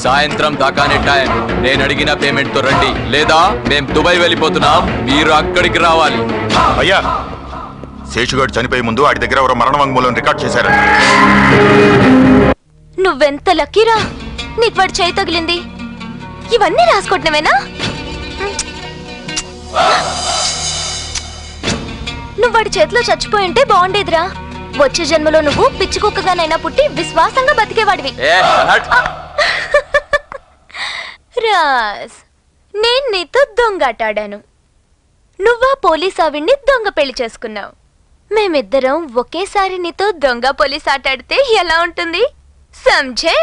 సాయంత్రం దాకానే టైం. నేను అడిగిన పేమెంట్ తో రండి, లేదా మేము దుబాయ్ వెళ్ళిపోతున్నాం, మీరు అక్కడికి రావాలి. అయ్యా, శేషుగాడు చనిపోయే ముందు వాడి దగ్గర ఎవరో మరణ వాంగ్మూలం రికార్డ్ చేశారు. నువ్వెంత లక్కీరా, నీకు వాడు చేయి తగిలింది. ఇవన్నీ రాసుకోవటమేనా? నువ్వు వాడి చేతిలో చచ్చిపోయింటే బాగుండేదిరా. వచ్చే జన్మలో నువ్వు పిచ్చి కుక్కగానైనా పుట్టి విశ్వాసంగా బతికేవాడివి. రాజ్, నేను నీతో దొంగాటాడాను, నువ్వా పోలీస్ ఆవిడ్ని దొంగ పెళ్లి చేసుకున్నావు. మేమిద్దరం ఒకేసారి నీతో దొంగ పోలీస్ ఆటాడితే ఎలా ఉంటుంది సంజే?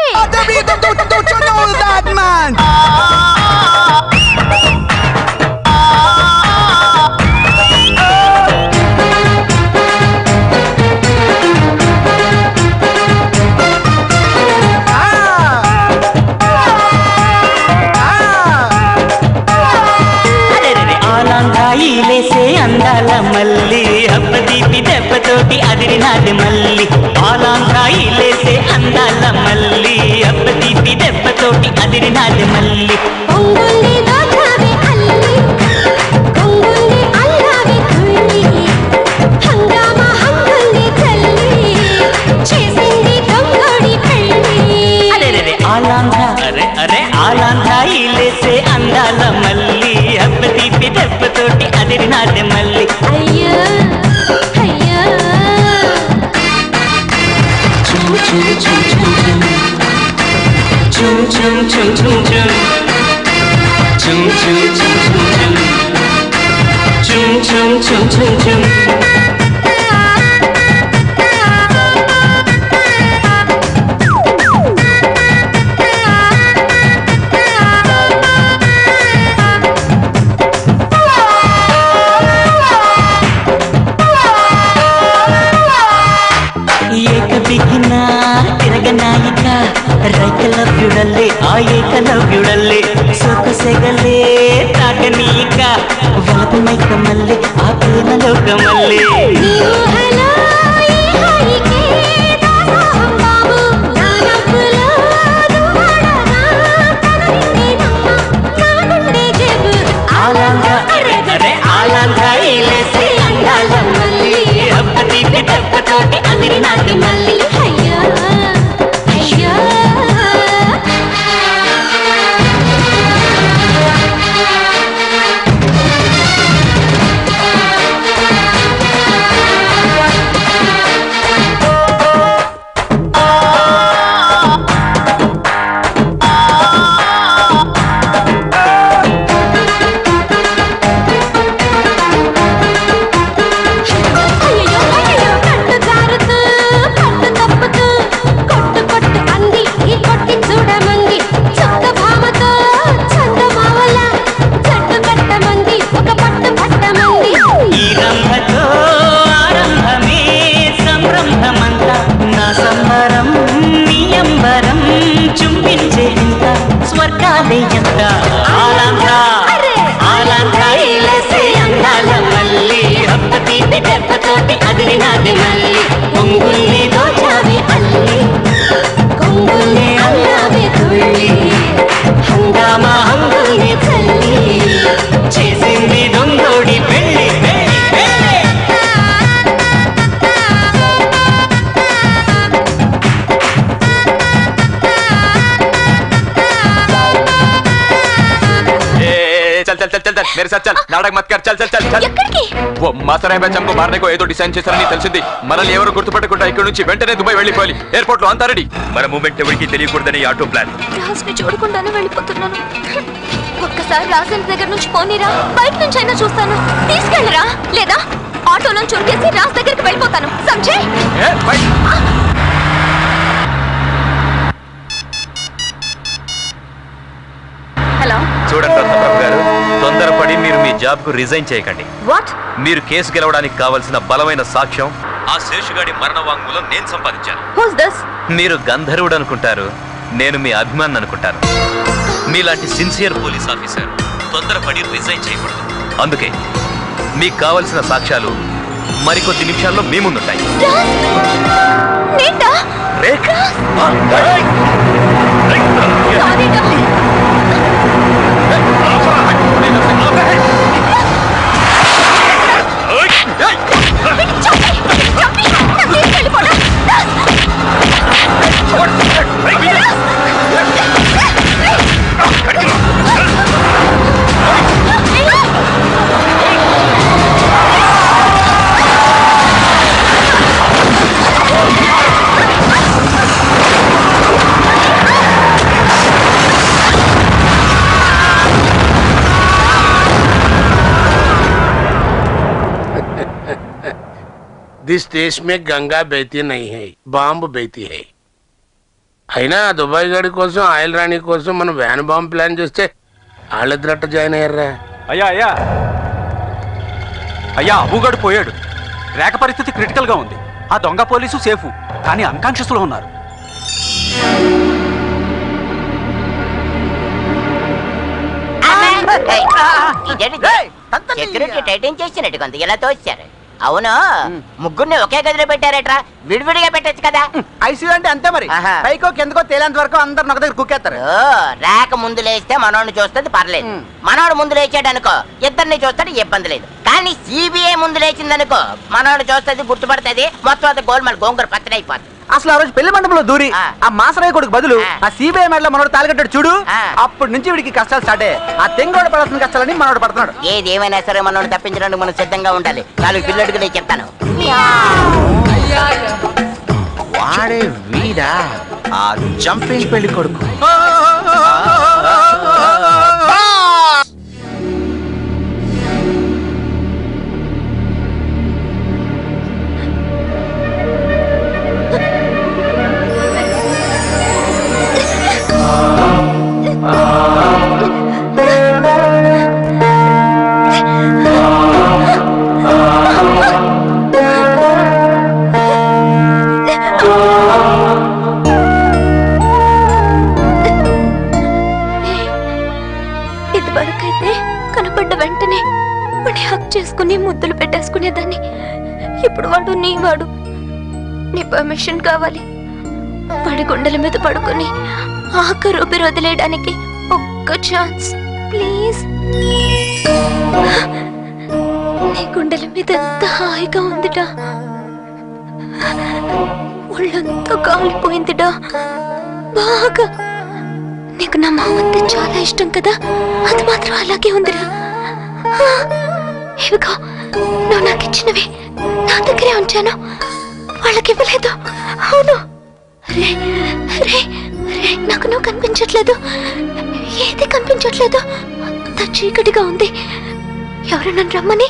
అందాల మల్లి అప్ప తీపి దెబ్బతోటి అదిరినాది మల్లి. ఆలాంధ్రాయి లేసే అందాల మల్లి అప్ప తీపి దెబ్బతోటి అదిరినాది మల్లి. ఆలాంధ్రాయి లేసే అందాల మల్లి అప్ప తీపి దెబ్బతోటి అదిరినాది మల్లి. అయ్యో అయ్యో చుమ్ చుమ్ చుమ్ చుమ్ చుమ్ చుమ్ చుమ్ చుమ్ చుమ్ చుమ్ చుమ్ చుమ్ చుమ్ చుమ్ చుమ్ చుమ్. ತಿರಗನಾಯಿಕ ರೈಕಲವ್ಯುಡಲ್ಲೇ ಆ ಏಕಲವ್ಯುಡಲ್ಲೇ ಸೊಗಸೆಗಲೇ ತಾಕನೀಕ వలపు మైక మల్లె ఆ ప్రేమ లోకమల్లె. ఆలాంధ్రాయి లేసే అందాల మల్లి అప్ప తీపి దెబ్బతోటి అదిరినాది మల్లి. मेरे साथ चल, नाटक मत कर, चल चल चल चल. वो मास्टर अहमद हमको मारने को ఏదో డిసైన్ చేశారని తెలిసింది. మనల్ని ఎవరు గుర్తుపట్టకుండా ఇక్కడ నుంచి వెంటనే దుబాయ్ వెళ్ళిపోవాలి. ఎయిర్పోర్ట్ లో అంతా రెడీ. మన మూవ్మెంట్ ఎవరికి తెలియకూడదని ఆటో ప్లాన్. రాజ్ని చూడకుండానే వెళ్ళిపోతున్నాను. ఒక్కసారి రాజన్ దగ్గర నుంచి పోనీరా, బయట నుంచి అయినా చూస్తాను. తీసుకెళ్ళరా, లేదా ఆటోలో చురికేసి రాజ్ దగ్గరికి వెళ్ళిపోతాను. సంజే హలో, చూడండి రత్నప్రభు గారు, తొందరపడి మీరు మీ జాబ్ కు రిజైన్ చేయకండి. వాట్? మీరు కేసు గెలవడానికి కావాల్సిన బలమైన సాక్ష్యం ఆ శేషుగాడి మరణ వాంగ్మూలం నేను సంపాదించాను. Who's this? మీరు గంధర్వుడు అనుకుంటారు, నేను మీ అభిమాని అనుకుంటాను. మీలాంటి సిన్సియర్ పోలీస్ ఆఫీసర్ తొందరపడి రిజైన్ చేయకూడదు. అందుకే మీకు కావలసిన సాక్ష్యాలు మరికొద్ది నిమిషాల్లో మీ ముందుంటాయి. నేనా? రేఖ दिस देश में गंगा बहती नहीं है, బాంబు బెహతీ है. అయినా దుబాయ్ గడి కోసం ఆయిల్ రాణి కోసం మనం వ్యాన్ బాంబు ప్లాన్ చేస్తే వాళ్ళిద్దరట్ట జాయిన్ అయ్యారా? అయ్యా అయ్యా అయ్యా అబుగడు పోయాడు. రేఖ పరిస్థితి క్రిటికల్ గా ఉంది. ఆ దొంగ పోలీసు సేఫ్, కానీ అన్కాన్షియస్ లో ఉన్నారు. సెక్యూరిటీ టైటింగ్ చేసినట్టుగా ఉంది. ఎలా తోచారు? అవును, ముగ్గురిని ఒకే గదిలో పెట్టారట్రా, విడివిడిగా పెట్టచ్చు కదా. ఐసీయూ అంటే అంతే మరి. పైకో కిందకో తేలేంత వరకు అందరు ఒక దగ్గర కుక్కేస్తారు. రేఖ ముందు లేస్తే మనోడిని చూస్తుంది పర్లేదు, మనోడు ముందు లేచాడు అనుకో ఇద్దరిని చూస్తాడు ఇబ్బంది లేదు. కానీ సిబిఐ ముందు లేచిందనుకో మనోడు చూస్తుంది గుర్తుపడుతుంది, మొత్తం అది గోల్మాల్ గోంగూర పచ్చడి అయిపోతుంది. అసలు ఆ రోజు పెళ్లి మండపంలో దూరి ఆ మాసరాయి కొడుకు బదులు ఆ సిబిఐ మెడలో మనోడు తాలికట్టాడు చూడు, అప్పటి నుంచి వీడికి కష్టాలు స్టార్ట్ అయ్యాయి. ఆ తెంగోడు పడాల్సిన కష్టాలని మనోడు పడుతున్నాడు. ఏదేమైనా సరే మనోడు తప్పించడానికి మనం సిద్ధంగా ఉండాలి. నాలుగు పిల్లడికి నేను చెప్తాను. వాడే వీడా ఆ జంపింగ్ పెళ్లి కొడుకు. ఇదివరకైతే కనపడ్డ వెంటనే వాడి హక్ చేసుకుని ముద్దులు పెట్టేసుకునేదాన్ని. ఇప్పుడు వాడు నీ పర్మిషన్ కావాలి. వాడి గుండెల మీద పడుకుని ఆఖరు ఊపిరి వదిలేయడానికి ఒక్క ఛాన్స్ ప్లీజ్. నీ గుండెల మీద ఎంత హాయిగా ఉందిటా, ఒళ్ళంతా కాలిపోయిందిటా బాగా. నీకు నా మామంటే చాలా ఇష్టం కదా, అది మాత్రం అలాగే ఉందిరా. ఇవిగో నువ్వు నాకు ఇచ్చినవి నా దగ్గరే ఉంచాను, వాళ్ళకి ఇవ్వలేదు. అవును రే రే రే, నాకు నువ్వు కనిపించట్లేదు, ఏది కనిపించట్లేదు, అంత చీకటిగా ఉంది. ఎవరు నన్ను రమ్మని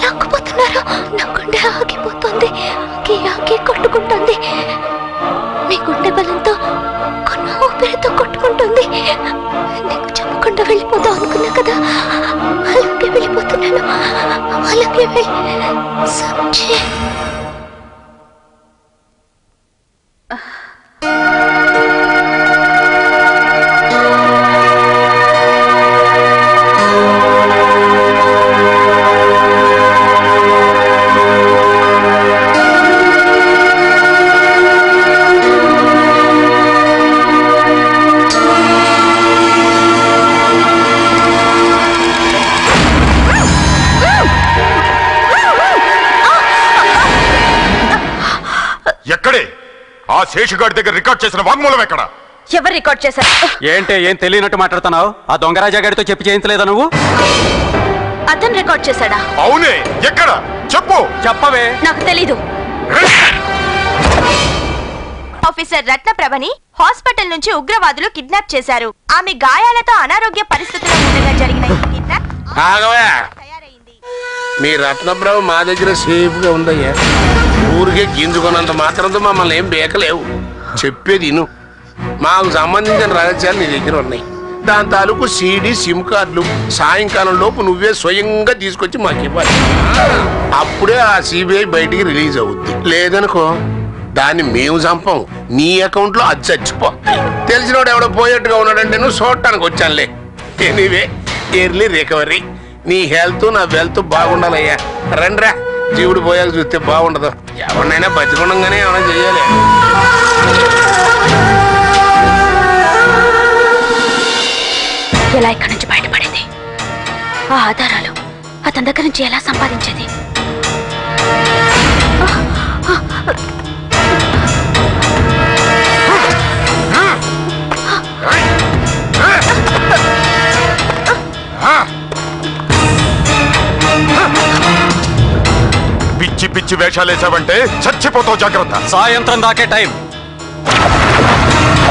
లాక్కుపోతున్నారు. నా గుండె ఆగిపోతుంది, ఆగి కొట్టుకుంటుంది. నీ గుండె బలంతో కొన్న ఊపిరితో కొట్టుకుంటుంది. నీకు చెప్పకుండా వెళ్ళిపోతావు అనుకున్నా కదా, అలాగే వెళ్ళిపోతున్నాను. అలాగే సంజయ్. ఎక్కడే ఆ శేషుగాడి దగ్గర రికార్డ్ చేసిన వాంగ్మూలం ఎక్కడ? ఎవరు రికార్డ్ చేశారు? ఏంటే ఏం తెలియనట్టు మాట్లాడుతున్నావు? ఆ దొంగరాజా గారితో చెప్పి చేయించలేదా నువ్వు? అతను రికార్డ్ చేశాడా? అవునే, ఎక్కడ చెప్పు. చెప్పవే. నాకు తెలీదు. ఆఫీసర్ రత్నప్రభని హాస్పిటల్ నుంచి ఉగ్రవాదులు కిడ్నాప్ చేశారు. ఆమె గాయాలతో అనారోగ్య పరిస్థితుల్లో ఉండగా జరిగిన ఈ కిడ్నాప్ తయారైంది. మీ రత్నప్రభ మా దగ్గర సేఫ్ గా ఉందయ్యా. ఊరికే గింజుకున్నంత మాత్రంతో మమ్మల్ని ఏం బేకలేవు. చెప్పేది ఇను, మాకు సంబంధించిన రహస్యాలు నీ దగ్గర ఉన్నాయి. దాని తాలూకు సీడీ సిమ్ కార్డులు సాయంకాలం లోపు నువ్వే స్వయంగా తీసుకొచ్చి మాకు ఇవ్వాలి. అప్పుడే ఆ సిబిఐ బయటికి రిలీజ్ అవుద్ది. లేదనుకో దాన్ని మేము చంపం, నీ అకౌంట్ లో అది చచ్చిపోతాయి. తెలిసినోడు ఎవడో పోయేట్టుగా ఉన్నాడంటే నువ్వు చూడటానికి వచ్చానులే. Anyway early recovery. నీ హెల్త్ నా వెల్త్ బాగుండాలయ్యా. రండిరా, జీవుడు పోయాక చూస్తే బాగుండదు. ఎవరినైనా బతికుండగానే ఏమైనా చెయ్యాలి. ఎలా ఇక్కడి నుంచి బయటపడింది? ఆ ఆధారాలు అతని దగ్గర నుంచి ఎలా సంపాదించేది? పిచ్చి పిచ్చి వేషాలేసావంటే చచ్చిపోతావు, జాగ్రత్త. సాయంత్రం దాకే టైం.